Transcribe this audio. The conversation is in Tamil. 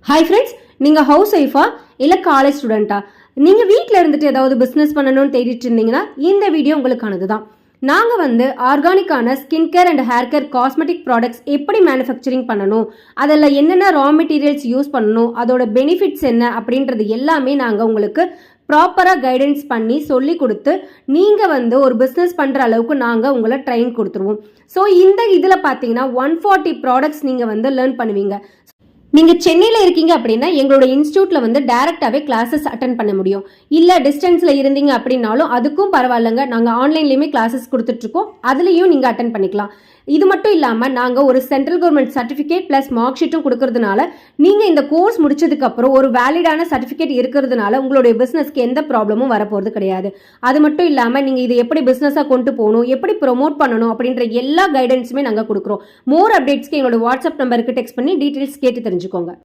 ஹாய் ஃப்ரெண்ட்ஸ், நீங்கள் ஹவுஸ் ஒய்ஃபா இல்லை காலேஜ் ஸ்டூடெண்ட்டா? நீங்கள் வீட்டில் இருந்துட்டு ஏதாவது பிஸ்னஸ் பண்ணணும்னு தேடிட்டு இருந்தீங்கன்னா இந்த வீடியோ உங்களுக்கானது தான். நாங்கள் ஆர்கானிக்கான skin care and hair care cosmetic products எப்படி மேனுஃபேக்சரிங் பண்ணணும், அதில் என்னென்ன ரா மெட்டீரியல்ஸ் யூஸ் பண்ணணும், அதோட பெனிஃபிட்ஸ் என்ன அப்படின்றது எல்லாமே நாங்கள் உங்களுக்கு ப்ராப்பராக கைடன்ஸ் பண்ணி சொல்லி கொடுத்து நீங்கள் ஒரு பிஸ்னஸ் பண்ணுற அளவுக்கு நாங்கள் உங்களை ட்ரெயின் கொடுத்துருவோம். ஸோ இந்த இதில் பார்த்தீங்கன்னா 140 ப்ராடக்ட்ஸ் நீங்கள் லேர்ன் பண்ணுவீங்க. நீங்கள் சென்னையில் இருக்கீங்க அப்படின்னா எங்களோட இன்ஸ்டியூட்டில் டைரெக்டாகவே கிளாஸஸ் அட்டன் பண்ண முடியும். இல்லை டிஸ்டன்ஸில் இருந்தீங்க அப்படின்னாலும் அதுக்கும் பரவாயில்லைங்க, நாங்கள் ஆன்லைன்லேயுமே கிளாஸஸ் கொடுத்துட்ருக்கோம், அதுலேயும் நீங்கள் அட்டன் பண்ணிக்கலாம். இது மட்டும் இல்லாமல் நாங்கள் ஒரு central government certificate plus mark ஷீட்டும் கொடுக்கறதுனால நீங்கள் இந்த கோர்ஸ் முடிச்சதுக்கப்புறம் ஒரு வேலிடான சர்டிஃபிகேட் இருக்கிறதுனால உங்களுடைய பிஸ்னஸ்க்கு எந்த ப்ராப்ளமும் வரப்போகிறது கிடையாது. அது மட்டும் இல்லாமல் நீங்கள் இதை எப்படி பிஸ்னஸாக கொண்டு போகணும், எப்படி ப்ரொமோட் பண்ணணும் அப்படின்ற எல்லா கைடன்ஸுமே நாங்கள் கொடுக்குறோம். மோர் அப்டேட்ஸ்க்கு எங்களோட வாட்ஸ்அப் நம்பருக்கு டெக்ஸ்ட் பண்ணி டீட்டெயில்ஸ் கேட்டு தெரிஞ்சுக்கோங்க.